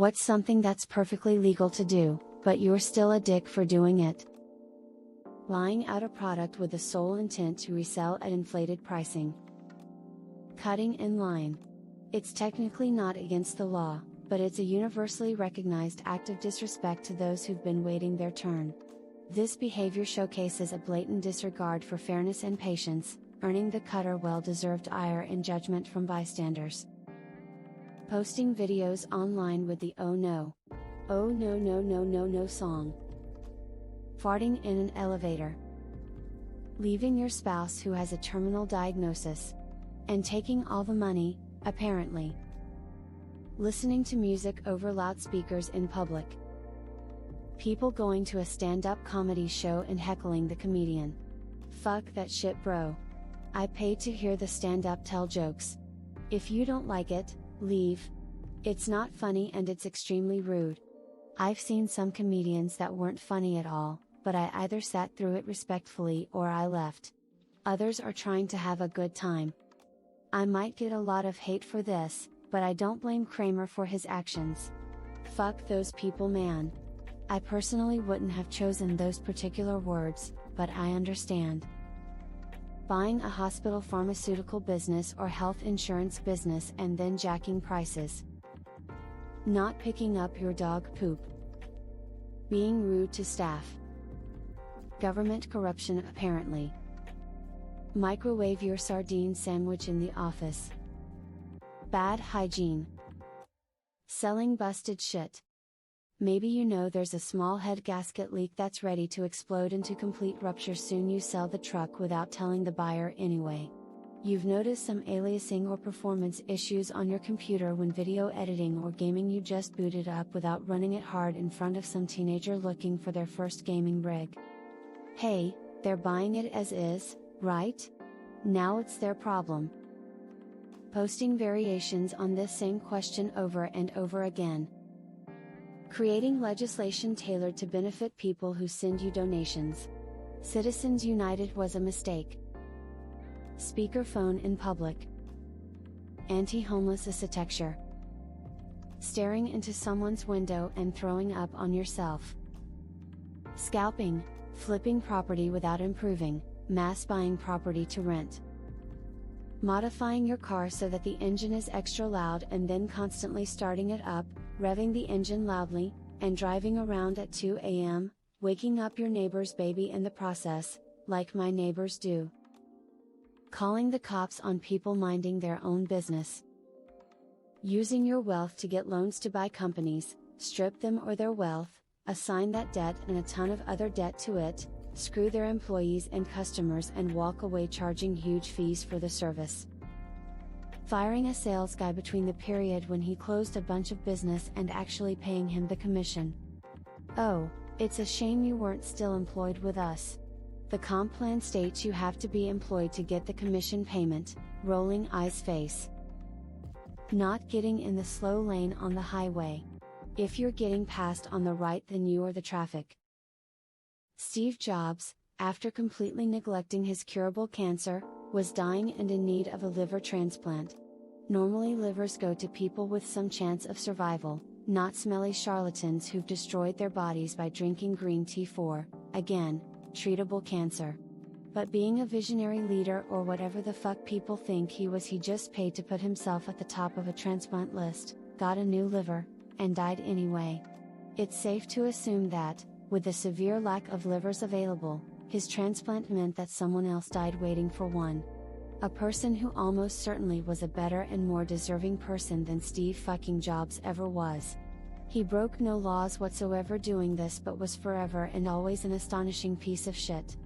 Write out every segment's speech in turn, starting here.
What's something that's perfectly legal to do, but you're still a dick for doing it? Lying out a product with the sole intent to resell at inflated pricing. Cutting in line. It's technically not against the law, but it's a universally recognized act of disrespect to those who've been waiting their turn. This behavior showcases a blatant disregard for fairness and patience, earning the cutter well-deserved ire and judgment from bystanders. Posting videos online with the "oh no song. Farting in an elevator. Leaving your spouse who has a terminal diagnosis. And taking all the money, apparently. Listening to music over loudspeakers in public. People going to a stand-up comedy show and heckling the comedian. Fuck that shit, bro. I paid to hear the stand-up tell jokes. If you don't like it, leave. It's not funny and it's extremely rude. I've seen some comedians that weren't funny at all, but I either sat through it respectfully or I left. Others are trying to have a good time. I might get a lot of hate for this, but I don't blame Kramer for his actions. Fuck those people, man. I personally wouldn't have chosen those particular words, but I understand. Buying a hospital pharmaceutical business or health insurance business and then jacking prices. Not picking up your dog poop. Being rude to staff. Government corruption apparently. Microwave your sardine sandwich in the office. Bad hygiene. Selling busted shit. Maybe you know there's a small head gasket leak that's ready to explode into complete rupture soon. You sell the truck without telling the buyer anyway. You've noticed some aliasing or performance issues on your computer when video editing or gaming. You just booted up without running it hard in front of some teenager looking for their first gaming rig. Hey, they're buying it as is, right? Now it's their problem. Posting variations on this same question over and over again. Creating legislation tailored to benefit people who send you donations. Citizens United was a mistake. Speakerphone in public. Anti-homeless architecture. Staring into someone's window and throwing up on yourself. Scalping, flipping property without improving, mass buying property to rent. Modifying your car so that the engine is extra loud and then constantly starting it up, revving the engine loudly, and driving around at 2 a.m., waking up your neighbor's baby in the process, like my neighbors do. Calling the cops on people minding their own business. Using your wealth to get loans to buy companies, strip them or their wealth, assign that debt and a ton of other debt to it, screw their employees and customers and walk away charging huge fees for the service. Firing a sales guy between the period when he closed a bunch of business and actually paying him the commission. Oh, it's a shame you weren't still employed with us. The comp plan states you have to be employed to get the commission payment, rolling eyes face. Not getting in the slow lane on the highway. If you're getting passed on the right, then you are the traffic. Steve Jobs, after completely neglecting his curable cancer, was dying and in need of a liver transplant. Normally livers go to people with some chance of survival, not smelly charlatans who've destroyed their bodies by drinking green tea for, again, treatable cancer. But being a visionary leader or whatever the fuck people think he was, he just paid to put himself at the top of a transplant list, got a new liver, and died anyway. It's safe to assume that, with the severe lack of livers available, his transplant meant that someone else died waiting for one. A person who almost certainly was a better and more deserving person than Steve fucking Jobs ever was. He broke no laws whatsoever doing this, but was forever and always an astonishing piece of shit.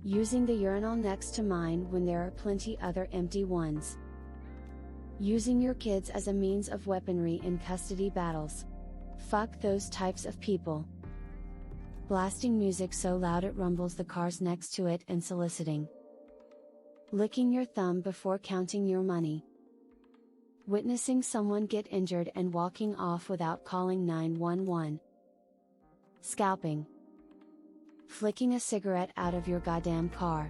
Using the urinal next to mine when there are plenty other empty ones. Using your kids as a means of weaponry in custody battles. Fuck those types of people. Blasting music so loud it rumbles the cars next to it and soliciting. Licking your thumb before counting your money. Witnessing someone get injured and walking off without calling 911. Scalping. Flicking a cigarette out of your goddamn car.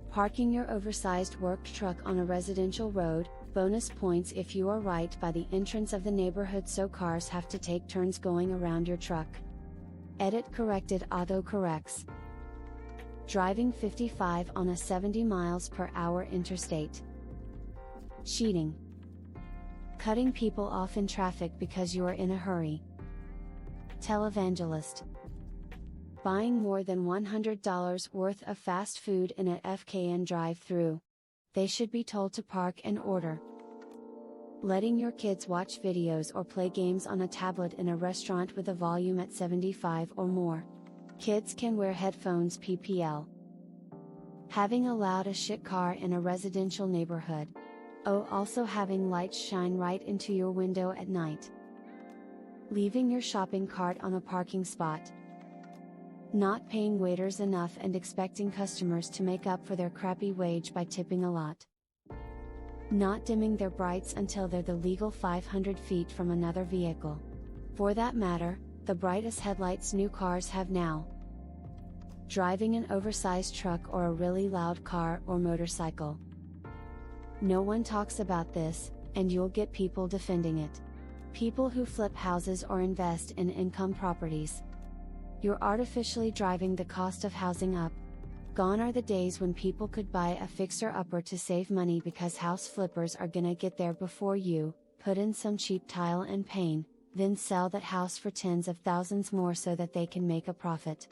Parking your oversized work truck on a residential road, Bonus points if you are right by the entrance of the neighborhood so cars have to take turns going around your truck. Edit corrected autocorrects. Driving 55 on a 70 miles per hour interstate. Cheating. Cutting people off in traffic because you are in a hurry. Televangelist. Buying more than $100 worth of fast food in a FKN drive-thru. They should be told to park and order. Letting your kids watch videos or play games on a tablet in a restaurant with a volume at 75 or more. Kids can wear headphones PPL. Having allowed a shit car in a residential neighborhood. Oh, also having lights shine right into your window at night. Leaving your shopping cart on a parking spot. Not paying waiters enough and expecting customers to make up for their crappy wage by tipping a lot. Not dimming their brights until they're the legal 500 feet from another vehicle. For that matter, the brightest headlights new cars have now. Driving an oversized truck or a really loud car or motorcycle. No one talks about this, and you'll get people defending it. People who flip houses or invest in income properties. You're artificially driving the cost of housing up. Gone are the days when people could buy a fixer-upper to save money because house flippers are gonna get there before you, put in some cheap tile and paint, then sell that house for tens of thousands more so that they can make a profit.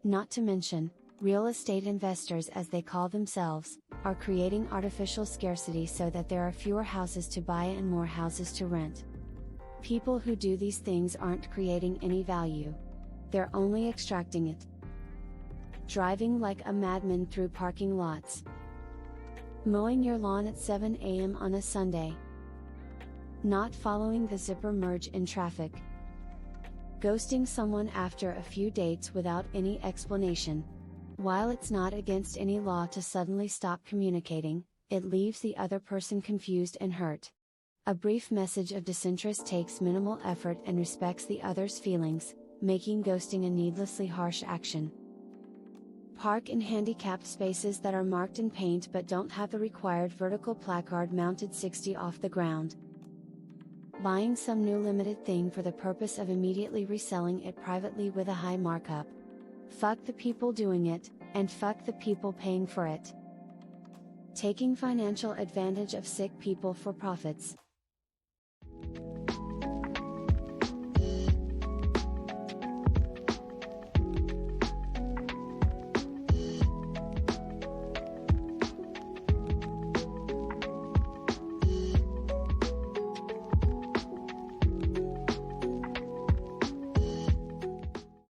Not to mention, real estate investors, as they call themselves, are creating artificial scarcity so that there are fewer houses to buy and more houses to rent. People who do these things aren't creating any value. They're only extracting it. Driving like a madman through parking lots. Mowing your lawn at 7 a.m. on a Sunday. Not following the zipper merge in traffic. Ghosting someone after a few dates without any explanation. While it's not against any law to suddenly stop communicating, it leaves the other person confused and hurt. A brief message of disinterest takes minimal effort and respects the other's feelings, making ghosting a needlessly harsh action. Park in handicapped spaces that are marked in paint but don't have the required vertical placard mounted 60 off the ground. Buying some new limited thing for the purpose of immediately reselling it privately with a high markup. Fuck the people doing it, and fuck the people paying for it. Taking financial advantage of sick people for profits.